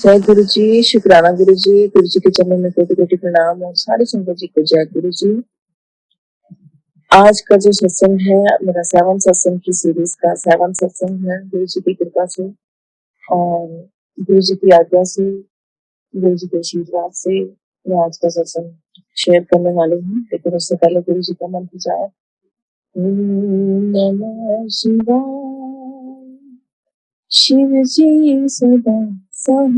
जय गुरु जी, शुक्राना गुरु जी। गुरु जी के चरणों में कोटि कोटि प्रणाम और सारी संगत जी को जय गुरु जी। आज का जो सत्संग है मेरा 7 सत्संग की सीरीज का 7 सत्संग है गुरु जी की कृपा से और गुरु जी की आज्ञा से, गुरु जी के आशीर्वाद से मैं आज का सत्संग शेयर करने वाली हूँ। लेकिन उससे पहले गुरु जी का मंत्र जाए। नमः शिवाय, शिव जी सदा सहाय।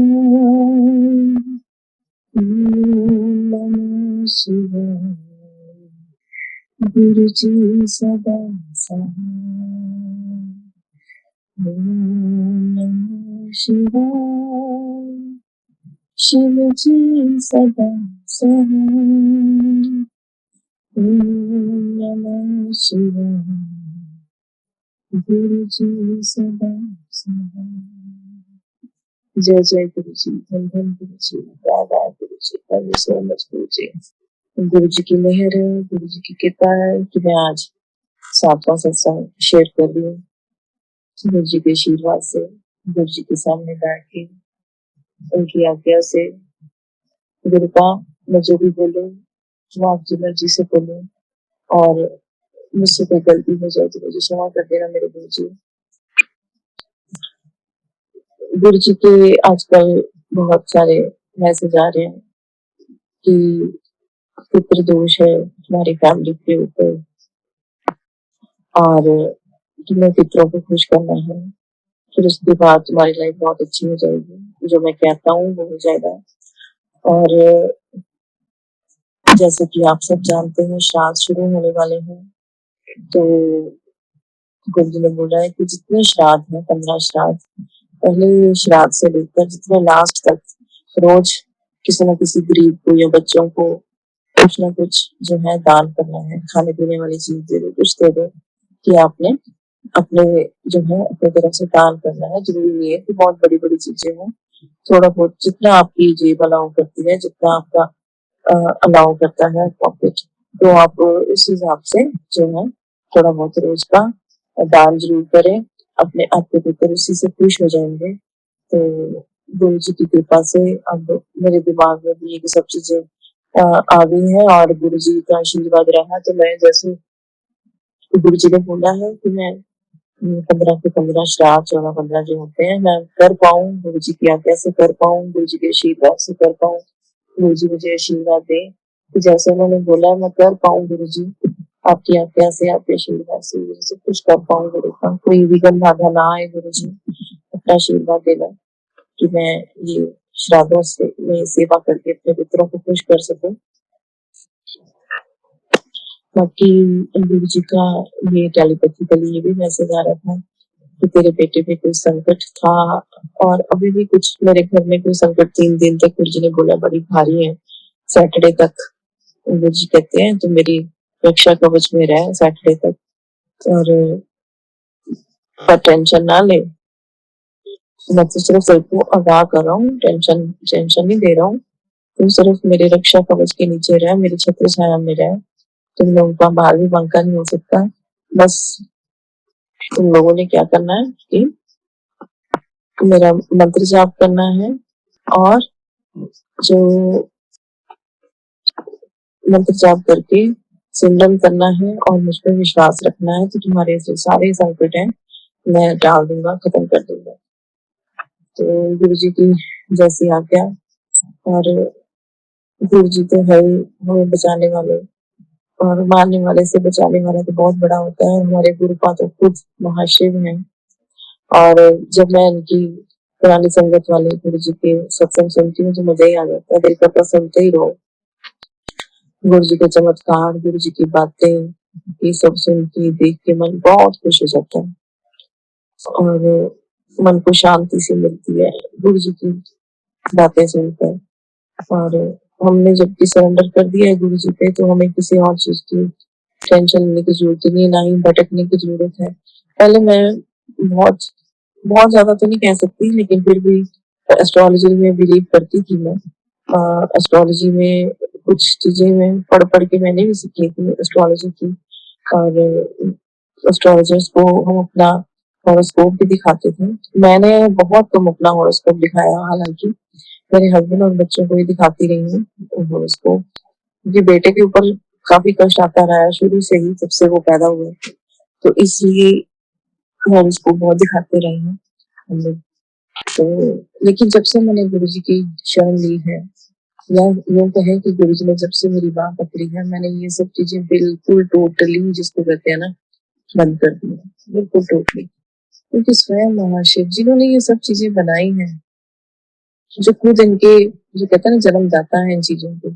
नमः शिवाय, गुरु जी सदा सहाय। नमः शिवाय, शिव जी सदा सहाय। नमः शिवाय, गुरु जी सदा सहाय। जय जय गुरु जी, धन धन गुरु जी, दादा गुरु जी, thank you so much guru जी। गुरु जी की मेहर है, गुरु जी की कृपा है कि मैं आज 7वां सत्संग शेयर कर रही हूँ। गुरु जी के आशीर्वाद से, गुरु जी के सामने बैठ के उनकी आज्ञा से गुरु का मैं जो भी बोलूँ वो आपकी मर्जी से बोलूँ और मुझसे कोई गलती हो जाए तो मुझे क्षमा कर देना मेरे गुरु जी। गुरु जी के आजकल बहुत सारे मैसेज आ रहे हैं कि पितृ दोष है हमारी फैमिली के ऊपर और तुम्हें पितरों को खुश करना है, फिर उसके बाद तुम्हारी लाइफ बहुत अच्छी हो जाएगी। जो मैं कहता हूँ वो हो जाएगा। और जैसे कि आप सब जानते हैं श्राद्ध शुरू होने वाले हैं, तो गुरु जी ने बोला है कि जितने श्राद्ध हैं 15 श्राद्ध, पहले श्राद्ध से लेकर जितने लास्ट तक रोज किसी न किसी गरीब को या बच्चों को कुछ ना कुछ जो है दान करना है। खाने पीने वाली चीज दे दो, कुछ दे दो कि आपने अपने जो है अपनी तरफ से दान करना है। जरूरी नहीं है कि बहुत बड़ी बड़ी चीजें हों, थोड़ा बहुत जितना आपकी जेब अलाउ करती है, जितना आपका अलाउ करता है पॉकेट, तो आप उस हिसाब से जो है थोड़ा बहुत रोज का दान जरूर करें। अपने आपके पुत्र उसी से खुश हो जाएंगे। तो गुरु जी की कृपा से अब मेरे दिमाग में भी ये सब चीजें आ गई है और गुरु जी का आशीर्वाद रहा। तो मैं जैसे गुरु जी ने बोला है कि मैं 15 के 15 श्राद्ध 14-15 जो होते हैं मैं कर पाऊँ, गुरु जी की आज्ञा से कर पाऊँ, गुरु जी के आशीर्वाद से कर पाऊँ। गुरु जी मुझे आशीर्वाद दे कि जैसे उन्होंने बोला मैं कर पाऊँ। गुरु जी आपकी आज्ञा से, आपके आशीर्वाद से गुरु जी कुछ कर पाऊँ। गुरु का कोई विघ्न बाधा ना आए। गुरु जी अपना आशीर्वाद देना कि मैं ये श्राद्धों से मैं सेवा करके अपने पितरों को खुश कर सकूं। बाकी गुरु जी का ये टेलीपैथिकली ये भी मैसेज आ रहा था कि तेरे बेटे पे कोई संकट था और अभी भी कुछ मेरे घर में कोई संकट 3 दिन तक गुरु जी ने बोला बड़ी भारी है। सैटरडे तक गुरु जी कहते हैं तो मेरी रक्षा कवच में रहे सैटरडे तक। और पर टेंशन ना ले, मैं तो सिर्फ सबको आगाह कर रहा हूँ, टेंशन टेंशन नहीं दे रहा हूँ। तुम सिर्फ मेरे रक्षा कवच के नीचे रहे, मेरी छत्र छाया में रहे। तुम लोगों का बाहर भी बांका नहीं हो सकता। बस तुम लोगों ने क्या करना है कि मेरा मंत्र जाप करना है और जो मंत्र जाप करके सिमरन करना है और मुझ पर विश्वास रखना है। तो तुम्हारे जो सारे संकट हैं मैं डाल दूंगा, खत्म कर दूंगा। तो गुरु जी की जैसी आज्ञा। और गुरु जी तो है ही हमें बचाने वाले और मारने वाले से बचाने वाला तो बहुत बड़ा होता है। हमारे गुरुपा तो खुद महाशिव हैं। और जब मैं इनकी पुरानी संगत वाले गुरु जी के सत्संग सुनती हूँ तो मजा ही आ जाता है, दिल करता सुनते ही रहो। गुरु जी के चमत्कार, गुरु जी की बातें, ये सब सुन के देख के मन बहुत खुश हो जाता है और मन को शांति से मिलती है गुरु जी की बातें सुनकर। और हमने जबकि सरेंडर कर दिया है गुरु जी पे तो हमें किसी और चीज की टेंशन लेने की जरूरत नहीं है, ना ही भटकने की जरूरत है। पहले मैं बहुत बहुत ज्यादा तो नहीं कह सकती लेकिन फिर भी एस्ट्रोलॉजी में बिलीव करती थी मैं। एस्ट्रोलॉजी में कुछ चीजें मैं पढ़ पढ़ के मैंने भी सीखी थी एस्ट्रोलॉजी की। और एस्ट्रोलॉजर्स को हम अपना हॉरोस्कोप भी दिखाते थे। मैंने बहुत कम अपना हॉरोस्कोप दिखाया, हालाँकि मेरे हस्बैंड और बच्चों को ही दिखाती रही हूँ हॉरोस्कोप। क्योंकि बेटे के ऊपर काफ़ी कष्ट आता रहा है शुरू से ही, जब से वो पैदा हुए। तो इसलिए हॉरोस्कोप बहुत दिखाते रहे हैं हम लोग। तो लेकिन जब से मैंने गुरुजी की शरण ली है, या यूँ कहें कि गुरुजी ने जब से मेरी बाह पकड़ी है, मैंने ये सब चीज़ें बिल्कुल टोटली, जिसको कहते हैं ना, बंद कर दी है। बिल्कुल टोटली। क्योंकि स्वयं महाशिव जिन्होंने ये सब चीज़ें बनाई हैं, जो खुद इनके, जो कहते हैं ना, जन्मदाता है इन चीज़ों के,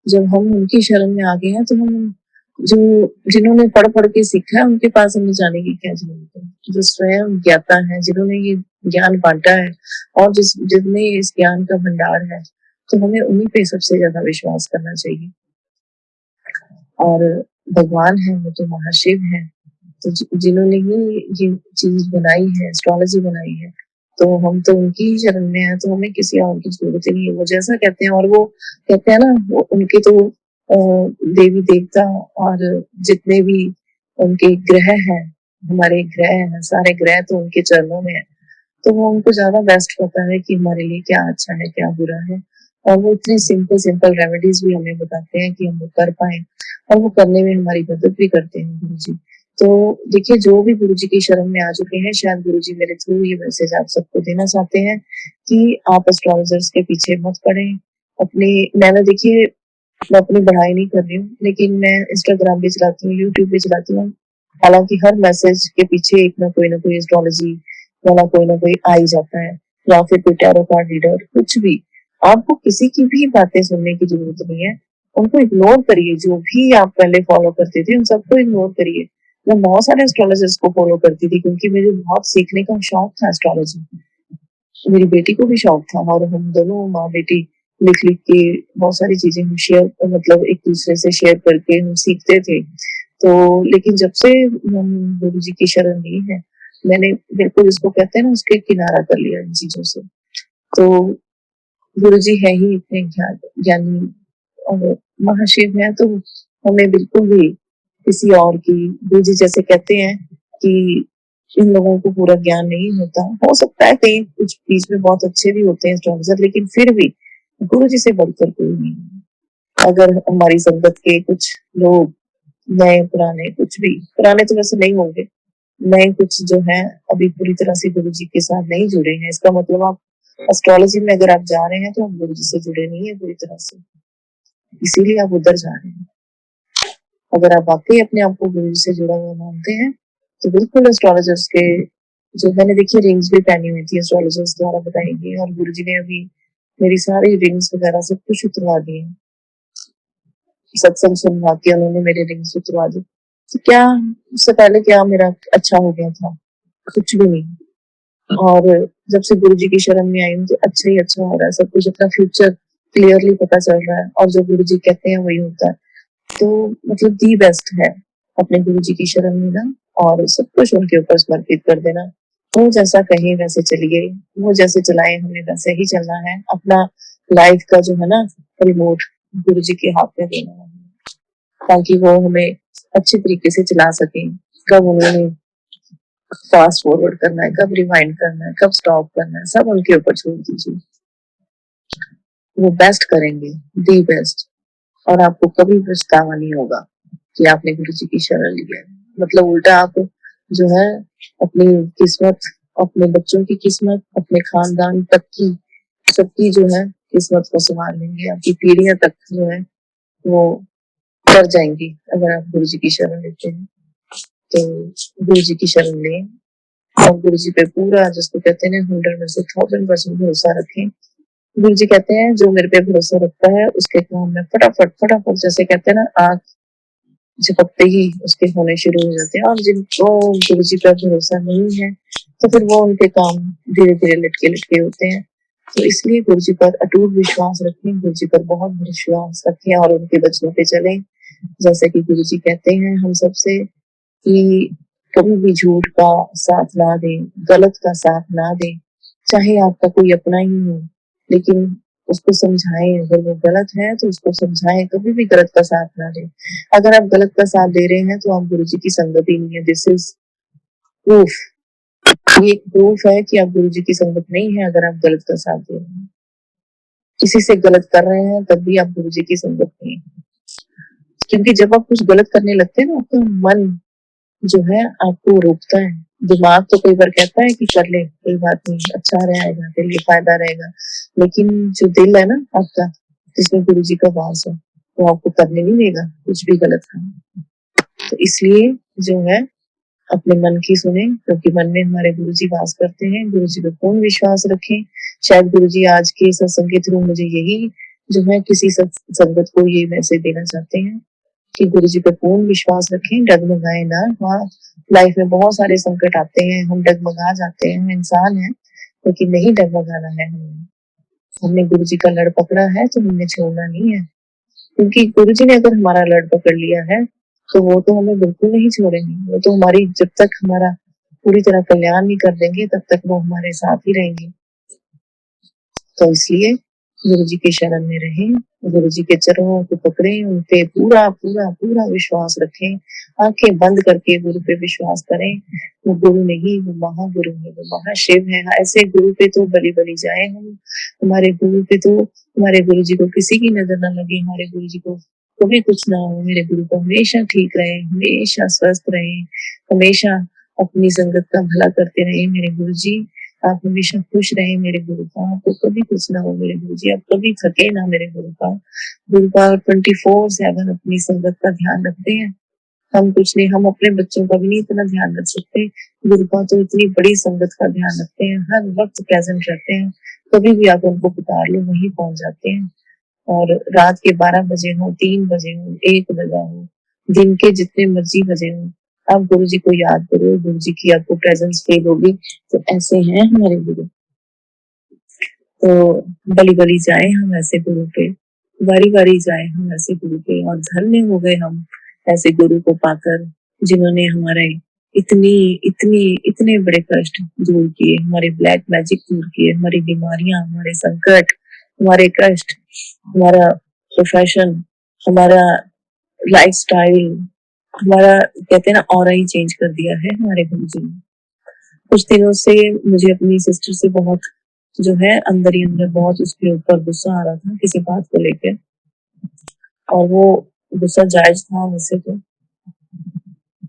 जब हम उनकी शरण में आ गए हैं, तो हम जो जिन्होंने पढ़-पढ़ के सीखा है, उनके पास हमें जाने की क्या ज़रूरत है? जो स्वयं ज्ञाता है, जिन्होंने ये ज्ञान बाँटा है और जिनमें इस ज्ञान का भंडार है, तो हमें उन्हीं पे सबसे ज़्यादा विश्वास करना चाहिए। और भगवान हैं, वो तो महाशिव हैं। तो जिन्होंने ही ये चीज़ बनाई है, एस्ट्रोलॉजी बनाई है, तो हम तो उनकी ही शरण में हैं, तो हमें किसी और की ज़रूरत ही नहीं है। वो जैसा कहते हैं, और वो कहते हैं ना, वो उनके तो देवी-देवता और जितने भी उनके ग्रह हैं, हमारे ग्रह हैं, सारे ग्रह तो उनके चरणों में हैं। तो वो उनको ज़्यादा बेस्ट पता है कि हमारे लिए क्या अच्छा है, क्या बुरा है। और वो इतनी सिंपल-सिंपल रेमेडीज़ भी हमें बताते हैं कि हम वो कर पाएँ, और वो करने में हमारी मदद भी करते हैं गुरुजी। तो देखिए, जो भी गुरुजी की शरण में आ चुके हैं, शायद गुरुजी मेरे थ्रू ये मैसेज आप सबको देना चाहते हैं कि आप एस्ट्रोलॉजर्स के पीछे मत पड़ें। अपनी मैंने देखिए, मैं अपनी पढ़ाई नहीं कर रही हूँ, लेकिन मैं इंस्टाग्राम भी चलाती हूँ, यूट्यूब भी चलाती हूँ। हालाँकि हर मैसेज के पीछे एक ना कोई एस्ट्रोलॉजी वाला कोई ना कोई आ ही जाता है, या फिर कोई टैरो कार्ड रीडर, कुछ भी। आपको किसी की भी बातें सुनने की ज़रूरत नहीं है। उनको इग्नोर करिए, जो भी आप पहले फ़ॉलो करते थे, उन सबको इग्नोर करिए। मैं बहुत सारे एस्ट्रोलॉजर्स को फ़ॉलो करती थी, क्योंकि मुझे बहुत सीखने का शौक था एस्ट्रोलॉजी। मेरी बेटी को भी शौक था, और हम दोनों माँ-बेटी लिख-लिख के बहुत सारी चीज़ें हम शेयर, मतलब एक-दूसरे से शेयर करके हम सीखते थे। तो लेकिन जब से हम गुरुजी की शरण ली है, मैंने बिल्कुल, जिसको कहते हैं ना, उसके किनारा कर लिया इन चीज़ों से। तो गुरुजी है ही इतने ज्ञानी और महाशिव हैं, तो हमें बिल्कुल भी किसी और की, गुरुजी जैसे कहते हैं कि इन लोगों को पूरा ज्ञान नहीं होता। हो सकता है कहीं कुछ बीच में बहुत अच्छे भी होते हैं एस्ट्रोलॉजर, लेकिन फिर भी गुरुजी से बढ़कर कोई नहीं है। अगर हमारी संगत के कुछ लोग, नए पुराने कुछ भी, पुराने तो वैसे नहीं होंगे, नए कुछ जो हैं, अभी पूरी तरह से गुरुजी के साथ नहीं जुड़े हैं, इसका मतलब आप एस्ट्रोलॉजी में अगर आप जा रहे हैं, तो आप गुरुजी से जुड़े नहीं है पूरी तरह से, इसीलिए आप उधर जा रहे हैं। अगर आप वाक़ई अपने आप को गुरुजी से जुड़ा हुआ मानते हैं, तो बिल्कुल एस्ट्रोलॉजर्स के, जो मैंने देखिए रिंग्स भी पहनी हुई थी एस्ट्रोलॉजर्स द्वारा बताई गई, और गुरुजी ने अभी मेरी सारी रिंग्स वगैरह सब कुछ उतरवा दिए। सत्संग सुनवा के उन्होंने मेरे रिंग्स उतरवा दी। तो क्या, उससे पहले क्या मेरा अच्छा हो गया था? कुछ भी नहीं। और जब से गुरुजी की शरण में आई हूँ, तो अच्छा ही अच्छा हो रहा है सब कुछ, अपना फ्यूचर क्लियरली पता चल रहा है, और जो गुरुजी कहते हैं वही होता है। तो मतलब दी बेस्ट है अपने गुरुजी की शरण में ना, और सब कुछ उनके ऊपर समर्पित कर देना। वो जैसा कहें वैसे चलिए, वो जैसे चलाएं हमें वैसे ही चलना है। अपना लाइफ का जो है ना, रिमोट गुरुजी के हाथ में देना है, ताकि वो हमें अच्छे तरीके से चला सकें। कब उन्होंने फास्ट फॉरवर्ड करना है, कब रिवाइंड करना है, कब स्टॉप करना है, सब उनके ऊपर छोड़ दीजिए। वो बेस्ट करेंगे, दी बेस्ट। और आपको कभी पछतावा नहीं होगा कि आपने गुरुजी की शरण ली है। मतलब उल्टा आप जो है, अपनी किस्मत, अपने बच्चों की किस्मत, अपने खानदान तक की, सबकी जो है किस्मत को संभाल लेंगे। आपकी पीढ़ियां तक जो है वो कर जाएंगी, अगर आप गुरुजी की शरण लेते हैं। तो गुरुजी की शरण लें, और गुरुजी पे पूरा, जिसको कहते हैं 100 में से 1000% भरोसा रखें। गुरुजी कहते हैं, जो मेरे पे भरोसा रखता है, उसके काम में फटाफट फटाफट, जैसे कहते हैं ना, आग झपकते ही उसके होने शुरू हो जाते हैं। और जिनको गुरुजी पर भरोसा नहीं है, तो फिर वो उनके काम धीरे धीरे लटके लटके होते हैं। तो इसलिए गुरुजी पर अटूट विश्वास रखें, गुरुजी पर बहुत विश्वास रखें, और उनके वचनों पे चलें। जैसे कि गुरुजी कहते हैं हम सबसे कि कभी भी झूठ का साथ ना दें, गलत का साथ ना दें, चाहे आपका कोई अपना ही हो, लेकिन उसको समझाएं। अगर वो गलत है, तो उसको समझाएं, कभी भी गलत का साथ ना दें। अगर आप गलत का साथ दे रहे हैं, तो आप गुरुजी की संगत ही नहीं है। दिस इज प्रूफ ये एक प्रूफ है कि आप गुरु जी की संगत नहीं है अगर आप गलत का साथ दे रहे हैं। किसी से गलत कर रहे हैं तब भी आप गुरु जी की संगत नहीं है। क्योंकि जब आप कुछ गलत करने लगते हैं ना, आपका मन जो है आपको रोकता है। दिमाग तो कई बार कहता है कि कर ले, कोई बात नहीं, अच्छा रहेगा, तेरे लिए फायदा रहेगा। लेकिन जो दिल है ना आपका, जिसमें गुरु जी का वास है, वो आपको करने नहीं देगा कुछ भी गलत काम। तो इसलिए जो है अपने मन की सुने, क्योंकि मन में हमारे गुरु जी वास करते हैं। गुरु जी पे पूर्ण विश्वास रखें। शायद गुरु जी आज के सत्संग के थ्रू मुझे यही जो है किसी संगत को ये मैसेज देना चाहते हैं कि गुरु जी पे पूर्ण विश्वास रखें, डगमगाए ना। हाँ, लाइफ में बहुत सारे संकट आते हैं, हम डगमगा जाते हैं, हम इंसान हैं, लेकिन नहीं डगमगाना है हमें। हमने गुरु जी का लड़ पकड़ा है तो हमने छोड़ना नहीं है, क्योंकि गुरु जी ने अगर हमारा लड़ पकड़ लिया है तो वो तो हमें बिल्कुल नहीं छोड़ेंगे। वो तो हमारी जब तक हमारा पूरी तरह कल्याण नहीं कर देंगे तब तक वो हमारे साथ ही रहेंगे। तो इसलिए गुरु जी के शरण में रहें, गुरु जी के चरणों को पकड़ें, उन पे पूरा पूरा पूरा विश्वास रखें, आंखें बंद करके गुरु पे विश्वास करें। वो गुरु नहीं, वो महागुरु है, वो महाशिव है। ऐसे गुरु पे तो बलि बलि जाए हम। हमारे गुरु पे तो, हमारे गुरु जी को किसी की नजर ना लगे, हमारे गुरु जी को कभी कुछ ना हो। मेरे गुरु को हमेशा ठीक रहे, हमेशा स्वस्थ रहे, हमेशा अपनी संगत का भला करते रहे मेरे गुरु जी। आप हमेशा खुश रहे मेरे गुरु का, आपको कभी कुछ ना हो मेरे गुरु जी, आप कभी थके ना मेरे गुरु का। गुरु का 24/7 अपनी संगत का ध्यान रखते हैं। हम कुछ नहीं, हम अपने बच्चों का भी नहीं इतना ध्यान रख सकते, गुरु का तो इतनी बड़ी संगत का ध्यान रखते हैं, हर वक्त प्रेजेंट रहते हैं। कभी भी आप उनको पुकार लो वहीं पहुंच जाते हैं। और रात के 12 बजे हो, 3 बजे हो, 1 बजा हो, दिन के जितने मर्जी बजे हो, आप गुरु जी को याद करो, गुरु जी की आपको प्रेजेंस फील होगी। तो ऐसे हैं हमारे गुरु। तो बलि बलि जाए हम ऐसे गुरु पे, बारी बारी जाए हम ऐसे गुरु पे, और धन्य हो गए हम ऐसे गुरु को पाकर, जिन्होंने हमारे इतनी इतनी इतने बड़े कष्ट दूर किए, हमारे ब्लैक मैजिक दूर किए, हमारी बीमारियां, हमारे संकट, हमारे कष्ट, हमारा प्रोफेशन, हमारा लाइफस्टाइल, हमारा कहते हैं ना ऑरा ही चेंज कर दिया है हमारे गुरु जी ने। कुछ दिनों से मुझे अपनी सिस्टर से बहुत जो है अंदर ही अंदर बहुत उसके ऊपर गुस्सा आ रहा था किसी बात को लेकर, और वो गुस्सा जायज था वैसे तो।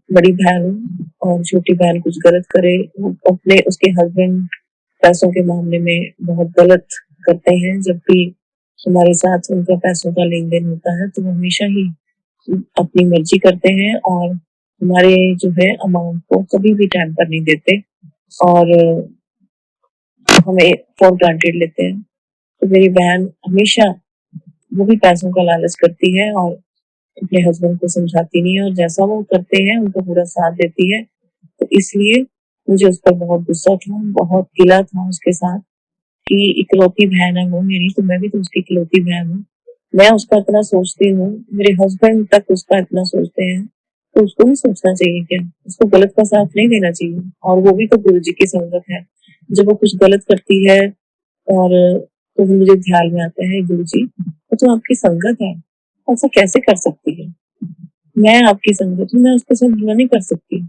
बड़ी बहन और छोटी बहन कुछ गलत करे, वो अपने उसके हस्बैंड पैसों के मामले में बहुत गलत करते हैं, जब भी हमारे साथ उनका पैसों का लेन देन होता है तो वो हमेशा ही अपनी मर्जी करते हैं, और हमारे जो है अमाउंट को कभी भी टाइम पर नहीं देते, और हमें फॉर ग्रांटेड लेते हैं। तो मेरी बहन हमेशा वो भी पैसों का लालच करती है और अपने हस्बैंड को समझाती नहीं है, और जैसा वो करते हैं उनका पूरा साथ देती है। तो इसलिए मुझे उस पर बहुत गुस्सा था, बहुत गिला था उसके साथ कि इकलौती बहन है वो मेरी, तो मैं भी तो उसकी इकलौती बहन हूँ। मैं उसका इतना सोचती हूँ, मेरे हस्बैंड तक उसका इतना सोचते हैं, तो उसको भी सोचना चाहिए क्या? उसको गलत का साथ नहीं देना चाहिए, और वो भी तो गुरु जी की संगत है। जब वो कुछ गलत करती है और तो मुझे ध्यान में आता है, गुरु जी वो तो आपकी संगत है, ऐसा कैसे कर सकती है? मैं आपकी संगत हूँ, मैं उसके साथ बुरा नहीं कर सकती।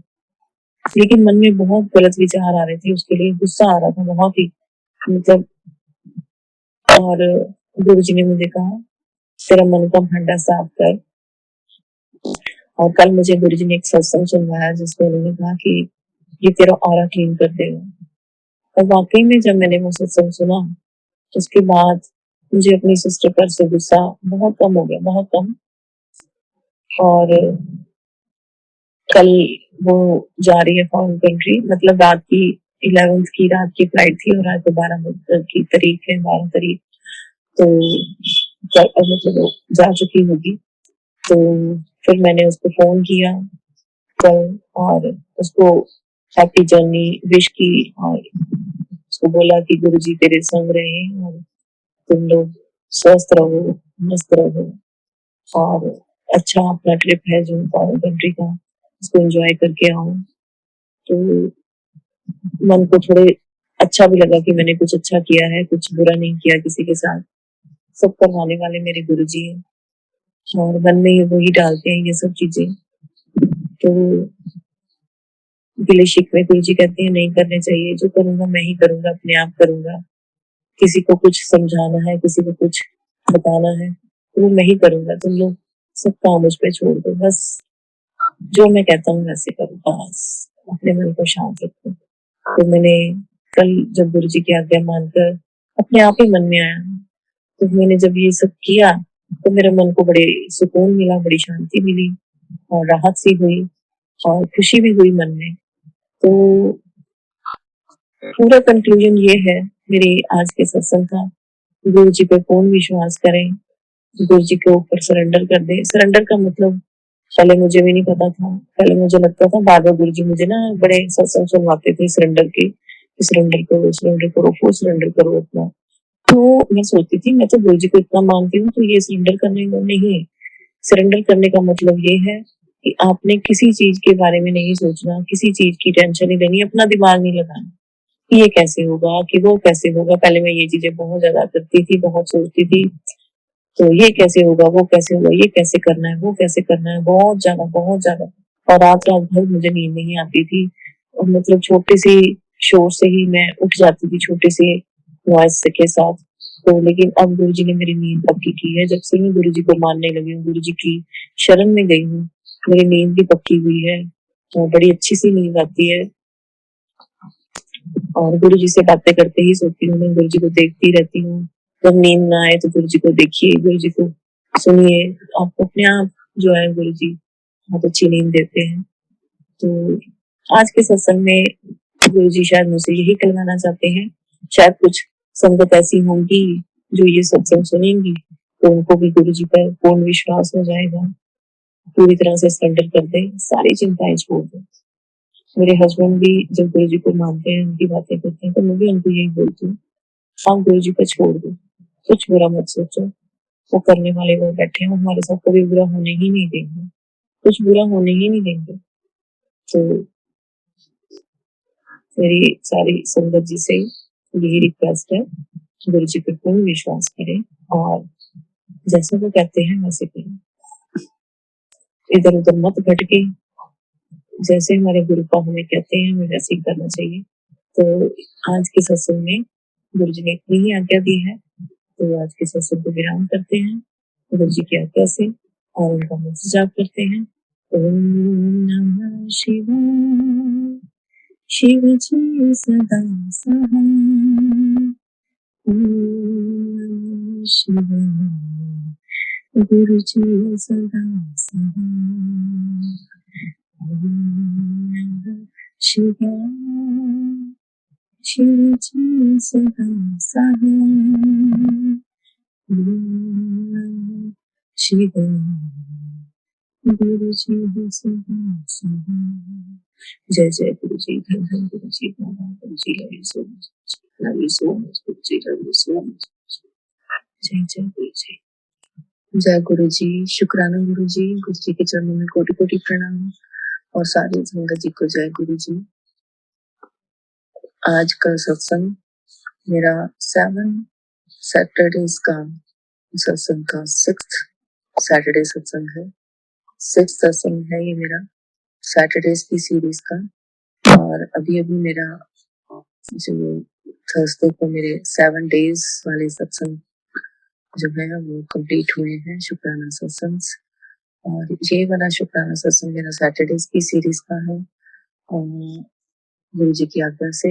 लेकिन मन में बहुत गलत विचार आ रहे थे, उसके लिए गुस्सा आ रहा था बहुत ही, मतलब। और गुरु जी ने मुझे कहा तेरा मन का भांडा साफ कर। और कल मुझे गुरु जी ने एक सत्संग सुनवाया जिसमें उन्होंने कहा कि ये तेरा ऑरा क्लीन कर देगा। और वाकई में जब मैंने वो सत्संग सुना, उसके बाद मुझे अपनी सिस्टर पर से गुस्सा बहुत कम हो गया, बहुत कम। और कल वो जा रही है फॉरेन कंट्री, मतलब रात की 11th की रात की फ्लाइट थी, और रात को 12 की तारीख है, 12 तारीख। तो मतलब जा चुकी होगी। तो फिर मैंने उसको फोन किया कल, और उसको हैप्पी जर्नी विश की, और उसको बोला कि गुरु जी तेरे संग रहे, और तुम लोग स्वस्थ रहो, मस्त रहो, और अच्छा अपना ट्रिप है जो फॉरेन कंट्री का, उसको एंजॉय करके आओ। तो मन को थोड़े अच्छा भी लगा कि मैंने कुछ अच्छा किया है, कुछ बुरा नहीं किया किसी के साथ। सब करवाने वाले मेरे गुरु जी हैं, और मन में ही वही डालते हैं ये सब चीजें। तो गिले शिकवे गुरु जी कहते हैं नहीं करने चाहिए, जो करूंगा मैं ही करूंगा, अपने आप करूंगा। किसी को कुछ समझाना है, किसी को कुछ बताना है, तो वो मैं ही करूंगा, तुम लोग सब काम मुझ पे छोड़ दो, बस जो मैं कहता हूँ वैसे करो, बस अपने मन को शांत रखो। तो मैंने कल जब गुरु जी की आज्ञा मानकर अपने आप ही मन में आया, तो मैंने जब ये सब किया तो मेरे मन को बड़े सुकून मिला, बड़ी शांति मिली और राहत सी हुई और खुशी भी हुई मन में। तो पूरा कंक्लूजन ये है मेरे आज के सत्संग का, गुरु जी पे पूर्ण विश्वास करें, गुरु जी के ऊपर सरेंडर कर दें। सरेंडर का मतलब पहले मुझे भी नहीं पता था, पहले मुझे लगता था, बार बार गुरु जी मुझे ना बड़े सत्संग सुनवाते थे सरेंडर के, सरेंडर करो, सरेंडर करो, वो सरेंडर करो अपना। तो मैं सोचती थी मैं तो गुरु जी को इतना मानती हूँ, तो ये सरेंडर करने को नहीं। सरेंडर करने का मतलब ये है कि आपने किसी चीज के बारे में नहीं सोचना, किसी चीज की टेंशन नहीं लेनी, अपना दिमाग नहीं लगाना कि ये कैसे होगा, कि वो कैसे होगा। पहले मैं ये चीजें बहुत ज्यादा करती थी, बहुत सोचती थी, तो ये कैसे होगा, वो कैसे होगा, ये कैसे करना है, वो कैसे करना है, बहुत ज्यादा, बहुत ज्यादा। और रात रात भर मुझे नींद नहीं आती थी, और मतलब छोटे से शोर से ही मैं उठ जाती थी, छोटे से वॉइस के साथ। तो लेकिन अब गुरु जी ने मेरी नींद पक्की की है, जब से मैं गुरु जी को मानने लगी हूँ, गुरु जी की शरण में गई हूँ, मेरी नींद भी पक्की हुई है, तो बड़ी अच्छी सी नींद आती है। और गुरु जी से बातें करते ही सोती हूँ, मैं गुरु जी को देखती रहती हूँ। जब नींद ना आए तो गुरु जी को देखिए, गुरु जी को सुनिए, आपको अपने आप जो है गुरु जी बहुत अच्छी नींद देते हैं। तो आज के सत्संग में गुरु जी शायद मुझसे यही कहलाना चाहते हैं। शायद कुछ संगत ऐसी होंगी जो ये सत्संग सुनेंगी, तो उनको भी गुरु जी पर पूर्ण विश्वास हो जाएगा, पूरी तरह से सरेंडर कर दे, सारी चिंताएं छोड़ दे। मेरे हस्बैंड भी जब गुरु जी को मानते हैं, उनकी बातें करते हैं, तो मैं भी उनको यही बोलती हूँ, आप गुरु जी पर छोड़ दो, कुछ बुरा मत सोचो, वो करने वाले वो बैठे हैं, वो हमारे साथ कभी बुरा होने ही नहीं देंगे, कुछ बुरा होने ही नहीं देंगे। तो मेरी सारी संगत जी से यही रिक्वेस्ट है, गुरु जी पर पूर्ण विश्वास करें और जैसे वो कहते हैं वैसे करें, इधर उधर मत भटके, जैसे हमारे गुरु का हमें कहते हैं हमें वैसे ही करना चाहिए। तो आज के सत्संग में गुरु जी ने इतनी ही आज्ञा दी है, तो आज के सत्संग को विराम करते हैं गुरु जी की आज्ञा से और उनका मंत्र जाप करते हैं। ओम नमः शिवाय, शिव जी सदा सहाय। ओम नमः शिवाय, गुरु जी सदा सहाय। ओम नमः शिवाय, शिव जी सदा सहाय। ओम नमः शिवाय, गुरु जी सदा सहाय। जय जय गुरु जी, धन धन गुरु ji, Baba guru ji, love you so much, love you so much guru ji, love you so much. जय जय गुरु जी, जय गुरु जी, शुक्राना गुरु जी, गुरु जी के चरणों में कोटि कोटि प्रणाम और सारी संगत जी को जय गुरु जी। आज का सत्संग मेरा 7 सैटरडेज का सत्संग का 6th सैटरडे सत्संग है, 6th सत्संग है ये मेरा सैटरडेज की सीरीज का। और अभी अभी मेरा जो थर्सडे को मेरे 7 डेज वाले सत्संग जो है वो कंप्लीट हुए हैं, शुक्राना सत्संग। और ये वाला शुक्राना सत्संग मेरा सैटरडेज की सीरीज का है और गुरु जी की आज्ञा से,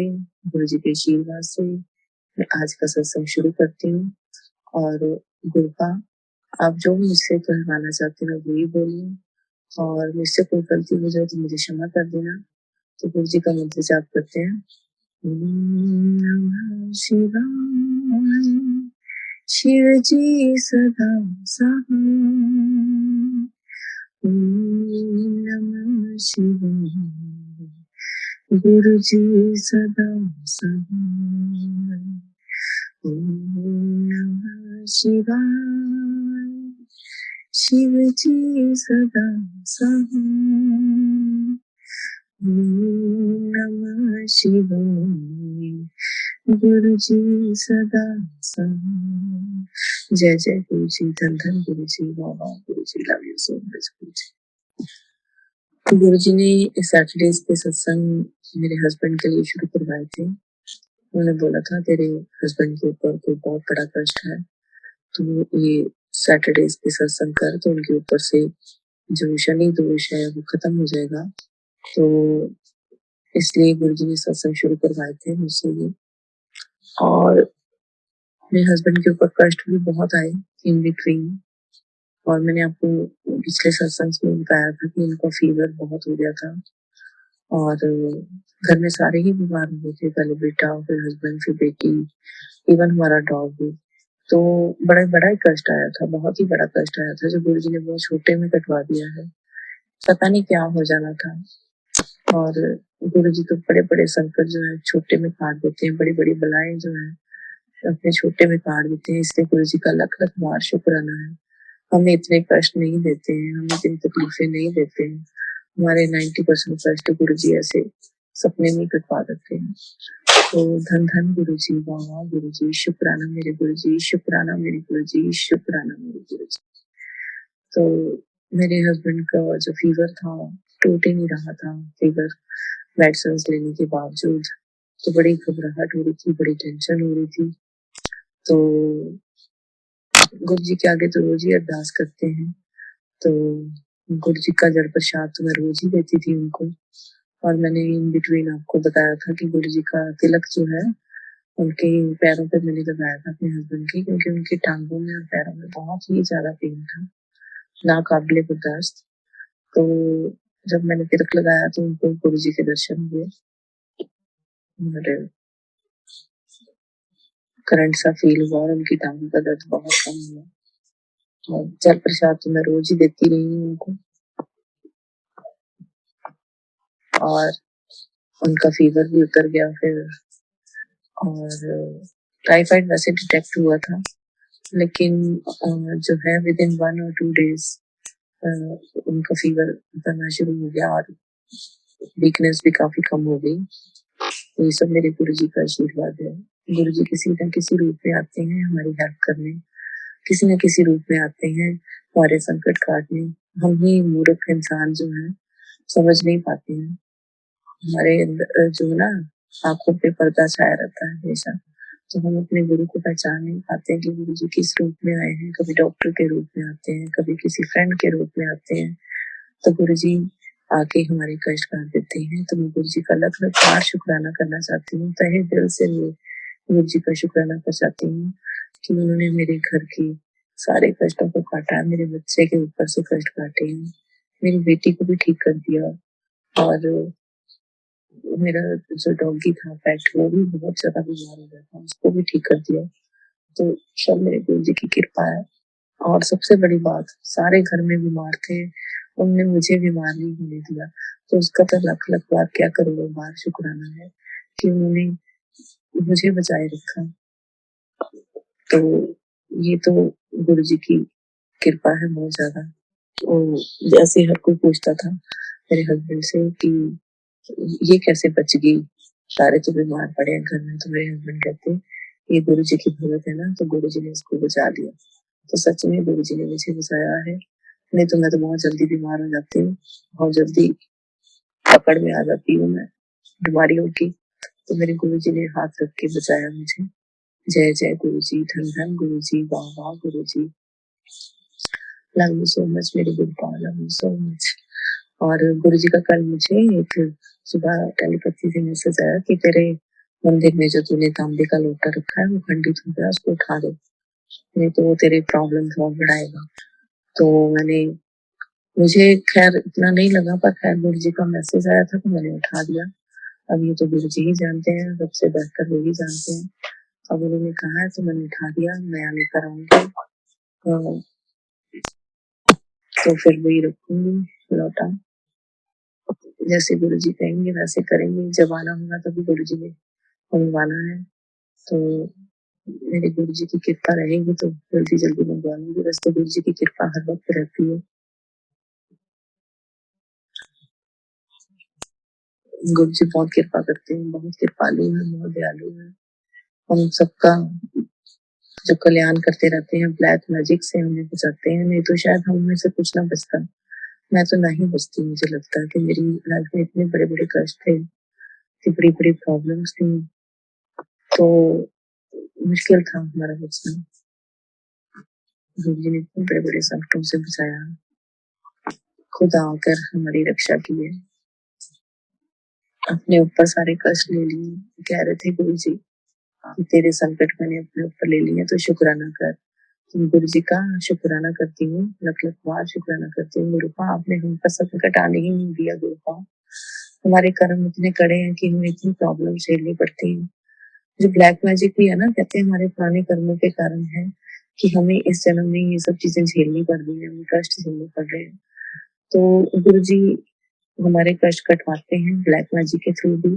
गुरु जी के आशीर्वाद से मैं आज का सत्संग शुरू करती हूँ। और गुरु का आप जो मुझसे कहवाना चाहते हैं वही बोलिए, और मुझसे कोई गलती हो जाए तो मुझे क्षमा कर देना। तो गुरु जी का मंत्र जाप करते हैं। ओम नमः शिवाय, शिव जी सदा सहाय। ओम नमः शिवाय, गुरु जी सदा सहाय। ओम नमः शिवाय, शिव जी सदा सहाय। ओम नमः शिवाय, गुरु जी सदा सहाय। जय जय गुरु जी, धन धन गुरु ji, Baba guru ji, love you so much guru जी। गुरुजी ने सैटरडेज़ पे सत्संग मेरे हस्बैंड के लिए शुरू करवाए थे। उन्होंने बोला था तेरे हस्बैंड के ऊपर कोई बहुत बड़ा कष्ट है, तो ये सैटरडेज़ पे सत्संग कर तो उनके ऊपर से जो शनि दोष है वो खत्म हो जाएगा। तो इसलिए गुरुजी ने सत्संग शुरू करवाए थे मुझसे ये। और मेरे हस्बैंड के ऊपर कष्ट भी बहुत आए इन बिटवीन। और मैंने आपको पिछले सत्संग में बताया था कि इनको फीवर बहुत हो गया था और घर में सारे ही बीमार हो गए थे, पहले बेटा फिर हस्बैंड फिर बेटी, इवन हमारा डॉग भी। तो बड़ा ही कष्ट आया था, बहुत ही बड़ा कष्ट आया था जो गुरुजी ने बहुत छोटे में कटवा दिया है। पता नहीं क्या हो जाना था। और गुरुजी तो बड़े-बड़े संकट जो है छोटे में काट देते हैं, बड़ी-बड़ी बलाएँ जो है अपने छोटे में काट देते हैं, इसलिए गुरुजी का लख-लख बार शुक्राना है। हमें इतने कष्ट नहीं देते हैं, हमें इतनी तकलीफें नहीं देते हैं। हमारे 90% कष्ट गुरुजी ऐसे सपने में कटवा देते हैं। तो धन धन गुरुजी, वाह वाह गुरुजी, शुक्राना मेरे गुरुजी, शुक्राना मेरे गुरुजी, शुक्राना मेरे गुरुजी। तो मेरे हस्बैंड का जो फीवर था टूट ही नहीं रहा था, फीवर मेडिसिन लेने के बावजूद। तो बड़ी घबराहट हो रही थी, बड़ी टेंशन हो रही थी। तो गुरु जी के आगे तो रोज ही अरदास करते हैं। तो गुरु जी का जड़ प्रसाद तो मैं रोज ही देती थी उनको। और मैंने इन बिटवीन आपको बताया था कि गुरु जी का तिलक जो है उनके पैरों पे मैंने लगाया था अपने हस्बैंड के, क्योंकि उनकी टांगों में और पैरों में बहुत ही ज्यादा पेन था, नाकाबिले बर्दाश्त। तो जब मैंने तिलक लगाया तो उनको गुरु जी के दर्शन हुए और करंट सा फील हुआ और उनकी टांगों का दर्द बहुत कम हुआ। और जल प्रसाद तो मैं रोज ही देती रही हूँ उनको। और उनका फीवर भी उतर गया फिर। और टाइफाइड वैसे डिटेक्ट हुआ था, लेकिन जो है विद इन 1 और 2 डेज उनका फीवर उतरना शुरू हो गया और वीकनेस भी काफी कम हो गई। तो ये सब मेरे गुरु जी का आशीर्वाद है। गुरु जी किसी न किसी रूप में आते हैं हमारी हेल्प करने, किसी न किसी रूप में आते हैं हमारे संकट काटने। हम ही मूर्ख इंसान जो है समझ नहीं पाते हैं। हमारे अंदर जो ना आंखों पे पर्दा छाया रहता है हमेशा, तो हम अपने गुरु को पहचान नहीं पाते हैं कि गुरु जी किस रूप में आए हैं। कभी डॉक्टर के रूप में आते हैं, कभी किसी फ्रेंड के रूप में आते हैं। तो गुरु जी आके हमारे कष्ट काट देते हैं। तो मैं गुरु जी का लख लख बार शुक्राना करना चाहती हूँ, तहे दिल से मैं गुरु जी का शुक्राना कर चाहती हूँ कि उन्होंने मेरे घर की सारे कष्टों को काटा, मेरे बच्चे के ऊपर से कष्ट काटे हैं, मेरी बेटी को भी ठीक कर दिया। और मेरा जो डॉगी था पेट वो भी बहुत ज्यादा बीमार हो गया था, उसको भी ठीक कर दिया। तो सब मेरे गुरु जी की कृपा है। और सबसे बड़ी बात, सारे घर में बीमार थे, उनने मुझे बीमार नहीं होने दिया। तो उसका तो लख लख बार क्या करोड़ों बार शुक्राना है कि उन्होंने मुझे बचाए रखा। तो ये तो गुरु जी की कृपा है बहुत ज्यादा। तो जैसे हर कोई पूछता था मेरे हस्बैंड से कि ये कैसे बच गई, सारे तो बीमार पड़े हैं घर में। तो मेरे हस्बैंड कहते ये गुरु जी की भगत है ना, तो गुरु जी ने इसको बचा लिया। तो सच में गुरु जी ने मुझे बचाया है, नहीं तो मैं तो बहुत जल्दी बीमार हो जाती हूँ, बहुत जल्दी पकड़ में आ जाती हूँ मैं बीमारियों की। तो मेरे गुरु जी ने हाथ रख के बचाया मुझे। जय जय गुरु जी, धन धन गुरु जी, वाह वाह गुरु ji, love you so much मेरे Gurupal, love you so much. और गुरु जी का कल मुझे एक सुबह टेलीपैथी से मैसेज आया कि तेरे मंदिर में जो तूने तांबे का लोटा रखा है वो खंडित हो गया, उसको उठा दे, नहीं तो वो तेरे प्रॉब्लम और बढ़ाएगा। तो मैंने मुझे खैर इतना नहीं लगा, पर खैर गुरु जी का मैसेज आया था तो मैंने उठा दिया। अब ये तो गुरु जी ही जानते हैं, सबसे बेहतर वो ही जानते हैं। अब उन्होंने कहा है तो मैंने उठा दिया, नया लेकर आऊंगी। तो फिर वही रखूंगी लौटा, जैसे गुरु जी कहेंगे वैसे करेंगे। जब आना होगा तभी गुरु जी ने मंगवाना है। तो मेरे गुरु जी की कृपा रहेगी तो जल्दी जल्दी मंगवा लूंगी। बस तो गुरु जी की कृपा हर वक्त रहती है। गुरु जी बहुत कृपा करते हैं, बहुत कृपालु है, बहुत दयालु है। हम सबका जो कल्याण करते रहते हैं, ब्लैक मैजिक से हमें बचाते हैं, नहीं तो शायद हम में से कुछ ना बचता। मैं तो नहीं बचती, मुझे लगता है कि मेरी लाइफ में इतने बड़े-बड़े कष्ट थे, इतनी बड़ी-बड़ी प्रॉब्लम्स थी, तो मुश्किल था हमारा बचना। गुरु जी ने इतने बड़े-बड़े संकटों से बचाया, खुद आकर हमारी रक्षा की है। अपने ऊपर सारे कष्ट ले लिए, कह रहे थे गुरु जी कि तेरे संकट मैंने अपने ऊपर ले लिए तो शुक्राना कर। तो गुरु जी का शुक्राना करती हूँ, लख-लख बार शुक्राना करती हूँ। गुरुपा आपने हम पर संकट आने ही नहीं दिया गुरुपा। हमारे कर्म इतने कड़े हैं कि हमें इतनी प्रॉब्लम झेलनी पड़ती है। जो ब्लैक मैजिक भी है ना, कहते हैं हमारे पुराने कर्मों के कारण है कि हमें इस जन्म में ये सब चीजें झेलनी पड़ रही है, हमें कष्ट झेलने पड़ रहे हैं। तो गुरु जी हमारे कष्ट कटवाते हैं ब्लैक मैजिक के थ्रू भी।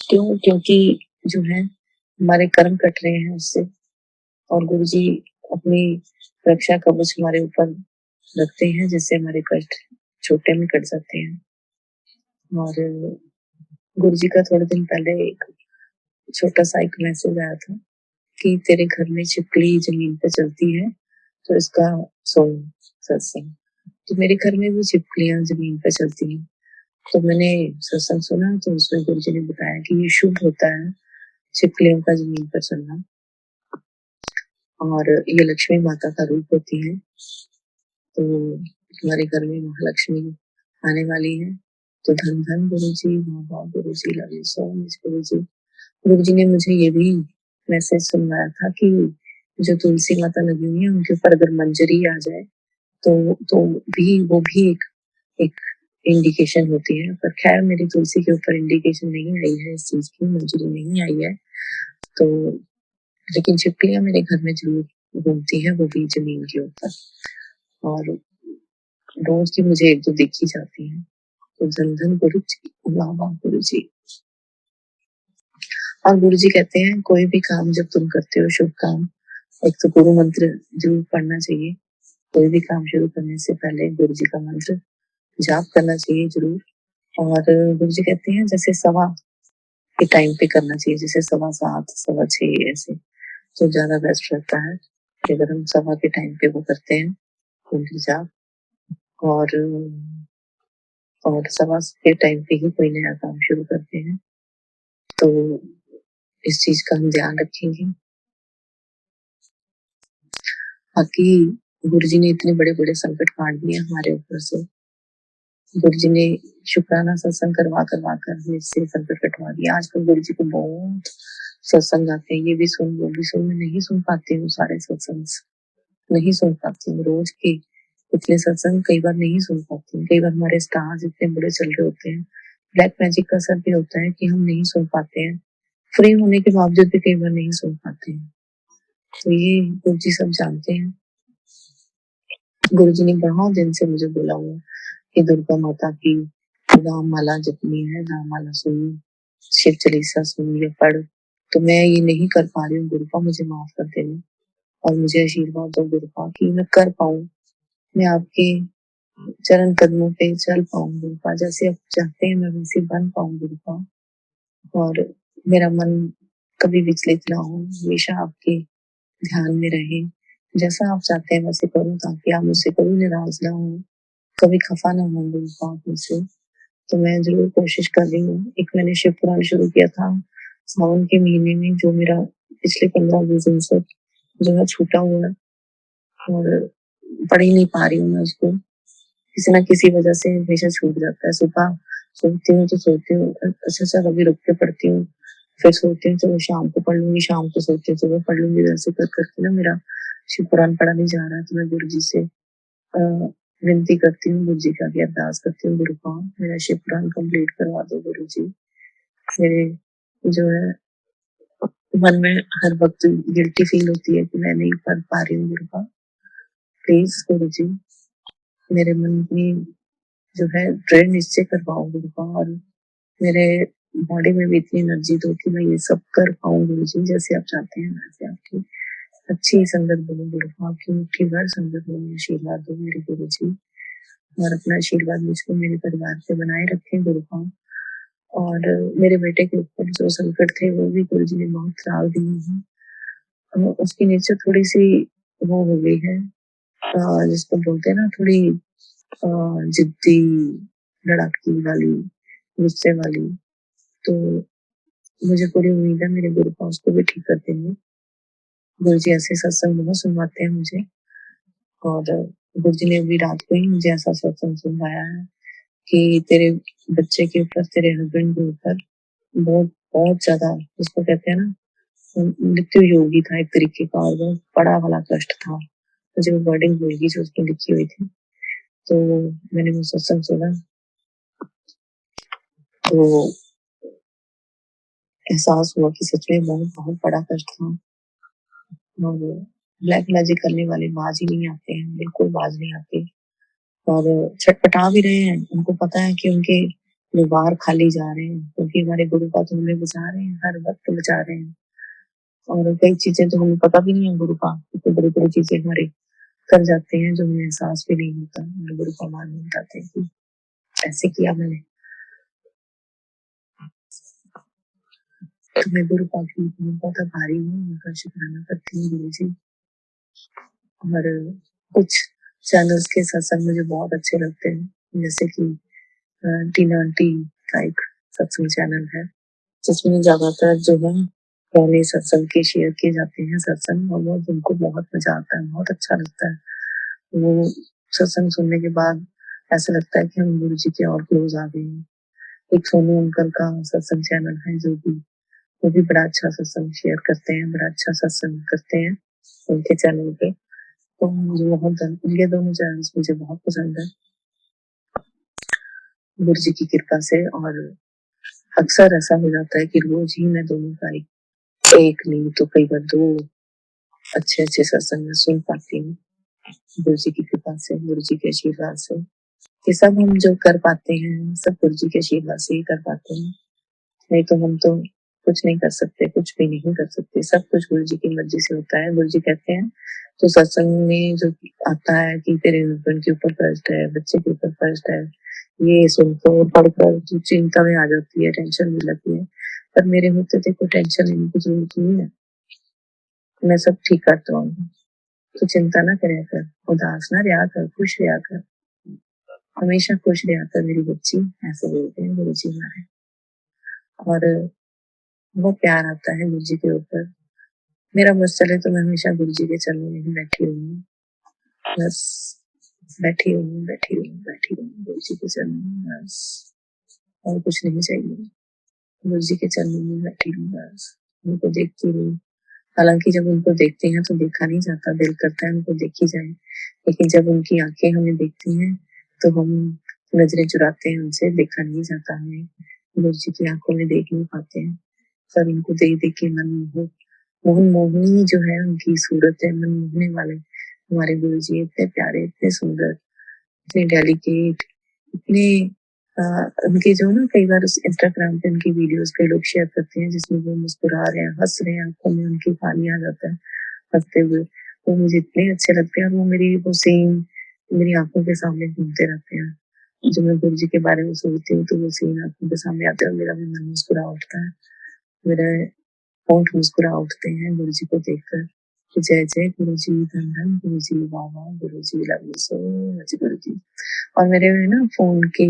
क्यों? क्योंकि जो है हमारे कर्म कट रहे हैं उससे, और गुरु जी अपनी रक्षा कवच हमारे ऊपर रखते हैं, जिससे हमारे कष्ट छोटे में कट जाते हैं। और गुरु जी का थोड़े दिन पहले एक छोटा सा एक मैसेज आया था कि तेरे घर में छिपकली जमीन पे चलती है, तो इसका सुन सत्संग। तो मेरे घर में भी छिपकलियां जमीन पे चलती हैं, तो मैंने सत्संग सुना, तो उसमें गुरु जी ने बताया कि ये शुभ होता है छिपकलियों का जमीन पर चलना, और ये लक्ष्मी माता का रूप होती है। तो हमारे घर में महालक्ष्मी आने वाली है, तो धन धन गुरु जी, वाह गुरु ji, love you so much guru जी। गुरु जी ने मुझे ये भी मैसेज सुनवाया था कि जो तुलसी माता लगी हुई है उनके ऊपर अगर मंजरी आ जाए तो भी वो भी एक इंडिकेशन होती है। पर खैर मेरी तुलसी के ऊपर इंडिकेशन नहीं आई है, इस चीज की मंजरी नहीं आई है। तो लेकिन छिपकलियां मेरे घर में जरूर घूमती है, वो भी जमीन के ऊपर, और रोज की मुझे एक दो दिख ही जाती है। तो धन धन गुरु जी, वाह वाह गुरु जी। और गुरु जी कहते हैं कोई भी काम जब तुम करते हो, शुभ काम, एक तो गुरु मंत्र जरूर पढ़ना चाहिए। कोई भी काम शुरू करने से पहले गुरु जी का मंत्र जाप करना चाहिए जरूर। और गुरु जी कहते हैं जैसे सवा के टाइम पे करना चाहिए, जैसे 7:15 6:15 ऐसे, तो ज्यादा बेस्ट रहता है कि अगर हम सवा के टाइम पे वो करते हैं मंत्र जाप, और 7:15 के टाइम पे ही कोई नया काम शुरू करते हैं, तो इस चीज का हम ध्यान रखेंगे। बाकी गुरु जी ने इतने बड़े बड़े संकट काट दिए हमारे ऊपर से। गुरु जी ने शुक्राना सत्संग करवा करवा कर हमें से संकट कटवा दिया। आजकल गुरु जी को बहुत सत्संग आते हैं, ये भी सुन वो भी सुन, मैं नहीं सुन पाती हूँ सारे सत्संग, नहीं सुन पाती हूँ। रोज के इतने सत्संग कई बार नहीं सुन पाती हूँ। कई बार हमारे स्टार्स इतने बड़े चल रहे होते हैं, ब्लैक मैजिक का असर भी होता है कि हम नहीं सुन पाते हैं, फ्री होने के बावजूद भी कई बार नहीं सुन पाते हैं। तो ये गुरु जी सब जानते हैं। गुरु जी ने बहुत दिन से मुझे बोला हुआ कि दुर्गा माता की राम माला जपनी है, राम माला सुनी, शिव चालीसा सुनी या पढ़, तो मैं ये नहीं कर पा रही हूँ गुरुपा, मुझे माफ कर देना और मुझे आशीर्वाद दो गुरुपा कि मैं कर पाऊँ, मैं आपके चरण कदमों पे चल पाऊँ गुरुपा, जैसे आप चाहते हैं मैं वैसे बन पाऊँ गुरुपा, और मेरा मन कभी विचलित ना हो, हमेशा आपके ध्यान में रहे, जैसा आप चाहते हैं वैसे करूँ, ताकि आप मुझसे कभी नाराज ना हो, कभी खफा ना हो गुरुपा आप मुझसे। तो मैं जरूर कोशिश कर रही हूँ। एक मैंने शिव पुराण शुरू किया था सावन के महीने में, जो मेरा पिछले 15-20 दिन से जो है छूटा हुआ है, और पढ़ ही नहीं पा रही हूँ मैं उसको, किसी ना किसी वजह से हमेशा छूट जाता है। सुबह सोती हूँ तो सोती हूँ अच्छा अच्छा, कभी रुक के पढ़ती हूँ, फिर सोती हूँ तो शाम को पढ़ लूंगी, शाम को सोती हूँ तो वो पढ़ लूंगी, वैसे कर करके ना मेरा शिव पुराण पढ़ा नहीं जा रहा है। तो मैं गुरु जी से विनती करती हूँ, गुरु जी का भी अरदास करती हूँ, गुरु का मेरा शिव पुराण कंप्लीट करवा दो गुरु जी। मेरे जो है मन में हर वक्त गिल्टी फील होती है कि मैं नहीं पढ़ पा रही हूँ गुरु का, प्लीज गुरु जी मेरे मन में जो है दृढ़ निश्चय करवाओ गुरु का, और मेरे बॉडी में भी इतनी एनर्जी दो कि मैं ये सब कर पाऊँ गुरु जी, जैसे आप चाहते हैं वैसे आपकी अच्छी संगत बनो गुरु का, आपकी मुट्ठी भर संगत बनो, आशीर्वाद दो मेरे गुरु जी, और अपना आशीर्वाद मुझको मेरे परिवार पे बनाए रखें गुरु का। और मेरे बेटे के ऊपर जो संकट थे वो भी गुरु जी ने बहुत टाल दिए हैं। उसकी नेचर थोड़ी सी वो हो गई है, जिसको बोलते हैं ना थोड़ी जिद्दी, लड़ाकी वाली, गुस्से वाली, तो मुझे पूरी उम्मीद है मेरे गुरुपा उसको भी ठीक कर देंगे। गुरुजी ऐसे सत्संग बहुत सुनवाते हैं मुझे, और गुरुजी ने अभी रात को ही मुझे ऐसा सत्संग सुनवाया है कि तेरे बच्चे के ऊपर, तेरे हस्बैंड के ऊपर बहुत बहुत ज्यादा, जिसको कहते हैं ना, मृत्यु योगी था एक तरीके का, और बहुत बड़ा वाला कष्ट था। मुझे वो वर्डिंग भूल गई जो उसमें लिखी हुई थी। तो मैंने वो सत्संग सुना, तो एहसास हुआ कि सच में बहुत बहुत बड़ा कष्ट था। और ब्लैक मैजिक करने वाले बाज ही नहीं आते हैं, बिल्कुल बाज नहीं आते, और छटपटा भी रहे हैं। उनको पता है कि उनके द्वार खाली जा रहे हैं, क्योंकि हमारे गुरु का तो हमें बचा रहे हैं, हर वक्त बचा रहे हैं। और कई चीजें तो हमें पता भी नहीं है गुरु का, कितनी बड़ी बड़ी चीजें हमारे कर जाते हैं जो हमें एहसास भी नहीं होता। हमारे गुरु का मान नहीं जाते हैं कि ऐसे किया मैंने। तो मैं गुरु का की बहुत आभारी हूँ, उनका शुक्राना करती हूँ गुरु जी। और कुछ चैनल्स के सत्संग मुझे बहुत अच्छे लगते हैं, जैसे कि टीना आंटी का एक सत्संग चैनल है, जिसमें ज्यादातर जो है पुराने सत्संग के शेयर किए जाते हैं सत्संग, और वो उनको बहुत मजा आता है, बहुत अच्छा लगता है। वो सत्संग सुनने के बाद ऐसा लगता है कि हम गुरु जी के और क्लोज आ गए हैं। एक सोनू अंकल का सत्संग चैनल है, जो भी वो भी बड़ा अच्छा सत्संग शेयर करते हैं, बड़ा अच्छा सत्संग करते हैं उनके चैनल पे। तो मुझे बहुत, उनके दोनों चैनल्स मुझे बहुत पसंद है गुरु जी की कृपा से। और अक्सर ऐसा हो जाता है कि रोज ही मैं दोनों का एक नहीं तो कई बार दो अच्छे अच्छे सत्संग में सुन पाती हूँ, गुरु जी की कृपा से, गुरु जी के आशीर्वाद से। ये सब हम जो कर पाते हैं, सब गुरु जी के आशीर्वाद से ही कर पाते हैं, नहीं तो हम तो कुछ नहीं कर सकते, कुछ भी नहीं कर सकते। सब कुछ गुरु जी की मर्जी से होता है। गुरु जी कहते हैं तो सत्संग में जो आता है कि तेरे हस्बैंड के ऊपर कष्ट है, बच्चे के ऊपर कष्ट है, ये सुनकर पढ़कर जो चिंता में आ जाती है, टेंशन भी लगती है, पर मेरे होते तो कोई टेंशन लेने की जरूरत नहीं है, मैं सब ठीक करता हूँ। तो चिंता ना करे कर, उदास ना रहा कर, खुश रहा कर, हमेशा खुश रहा कर मेरी बच्ची, ऐसे बोलते हैं गुरु जी हमारे। और वो प्यार आता है गुरु जी के ऊपर। मेरा बस चले तो मैं हमेशा गुरु जी के चरणों में ही बैठी हूँ, बस बैठी हूँ बैठी हूँ बैठी हूँ गुरु जी के चरणों में, बस और कुछ नहीं चाहिए। गुरु जी के चरणों में बैठी हूँ, बस उनको देखती हूँ। हालांकि जब उनको देखते हैं तो देखा नहीं जाता, दिल करता है उनको देखी जाए, लेकिन जब उनकी आंखें हमें देखती हैं तो हम नजरें चुराते हैं उनसे, देखा नहीं जाता हमें, गुरु जी की आंखों में देख नहीं पाते हैं। पर उनको देख देख के मन मोहन मोहनी जो है उनकी सूरत है, मन मोहने वाले हमारे गुरु जी, इतने प्यारे, इतने सुंदर, इतने डेलिकेट, इतने उनके जो ना, कई बार उस इंस्टाग्राम पे उनकी वीडियोस पे लोग शेयर करते हैं जिसमें वो मुस्कुरा रहे हैं, हंस रहे हैं, आंखों में उनकी पानी आ जाता है हंसते हुए। वो मुझे इतने अच्छे लगते हैं, और वो मेरी वो सीन मेरी आंखों के सामने घूमते रहते हैं। जब मैं गुरु जी के बारे में सोचती हूँ तो वो सीन आंखों के सामने आते हैं, और मेरा भी मन मुस्कुरा उठता है, मेरे होंठ मुस्कुरा उठते हैं गुरु जी को देखकर। तो जय जय गुरु जी, धन धन गुरु जी, वाह वाह गुरु ji, love you so much guru जी। और मेरे ना फोन के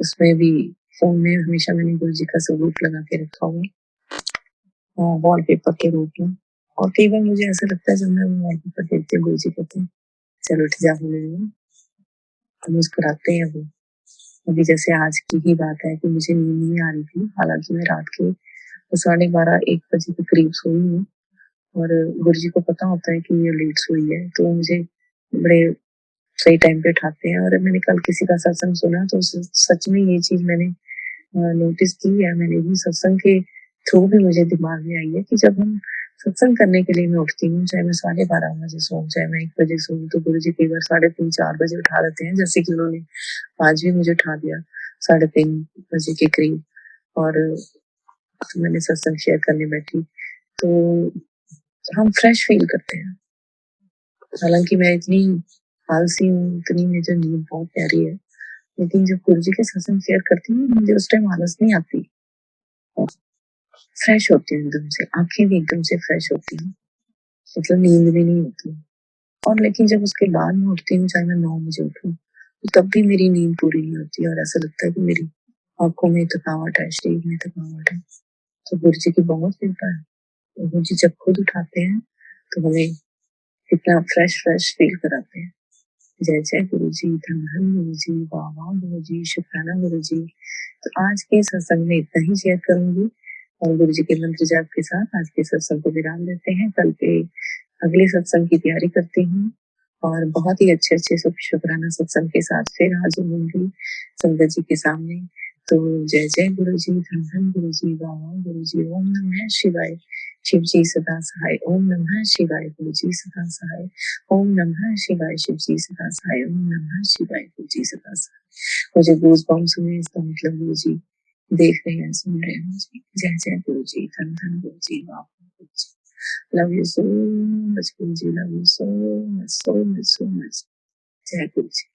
उसमें भी, फोन में हमेशा मैंने गुरु जी का स्वरूप लगा के रखा हुआ, वॉलपेपर के रूप में। और कई बार मुझे ऐसा लगता है जब मैं वॉलपेपर देखती हूँ, गुरु जी कहते हैं चलो उठ जा, तो मुस्कुराते हैं वो। अभी जैसे आज की ही बात है कि मुझे नींद नहीं आ रही थी, हालांकि मैं रात के 12:30-1 बजे के करीब सोई हूँ, और गुरु जी को पता होता है कि ये लेट सोई है, तो वो मुझे बड़े सही टाइम पे उठाते हैं। और मैंने कल किसी का सत्संग सुना तो सच में ये चीज मैंने नोटिस की है, मैंने भी सत्संग के थ्रू भी मुझे दिमाग में आई है कि जब हम सत्संग करने के लिए मैं उठती हूँ, चाहे मैं 12:30 बजे सोऊं, चाहे मैं 1 बजे सोऊं, तो गुरु जी कई बार 3:30-4 बजे उठा देते हैं, जैसे कि उन्होंने आज भी मुझे उठा दिया 3:30 बजे के करीब। और तो मैंने सत्संग शेयर करने बैठी, तो हम फ्रेश फील करते हैं। हालांकि मैं इतनी आलसी हूँ, इतनी मुझे नींद बहुत प्यारी है, लेकिन जब गुरु जी के सत्संग शेयर करती हूँ मुझे उस टाइम आलस नहीं आती, फ्रेश होती हूँ एकदम से, आंखें भी एकदम से फ्रेश होती हैं, मतलब नींद भी नहीं होती। और लेकिन जब उसके बाद मैं उठती हूँ, चाहे मैं 9 बजे उठूँ, तो तब भी मेरी नींद पूरी नहीं होती और ऐसा लगता है कि मेरी आँखों में थकावट है, शरीर में थकावट है। तो गुरुजी की बहुत कृपा है। तो गुरुजी जब खुद उठाते हैं, तो हमें कितना फ्रेश फ़ील कराते हैं। जय जय गुरुजी, धन धन गुरुजी, वाह वाह गुरुजी, शुक्राना गुरुजी। तो आज के सत्संग में इतना ही शेयर करूँगी और गुरुजी के मंत्र जाप के साथ आज के सत्संग को विराम देते हैं। कल के अगले सत्संग की तैयारी करती हूँ और बहुत ही अच्छे-अच्छे शुक्राना सत्संग के साथ फिर हाज़िर होंगी संगत जी के सामने। तो जय जय गुरुजी, धन धन गुरुजी, वाह वाह गुरुजी, ओम नमः शिवाय। शिव जी सदा सहाय, ओम नमः शिवाय, गुरुजी सदा सहाय, ओम नमः शिवाय, शिव जी सदा सहाय, ओम नमः शिवाय, गुरुजी सदा सहाय। मुझे गूज़ बम्प्स हुए, इसका मतलब गुरुजी देख रहे हैं, सुन रहे हैं मुझे। जय जय गुरुजी, धन धन गुरुजी, वाह वाह गुरुजी। Love you so much, Guruji. Love you so much, so much, so much. Jai Guruji.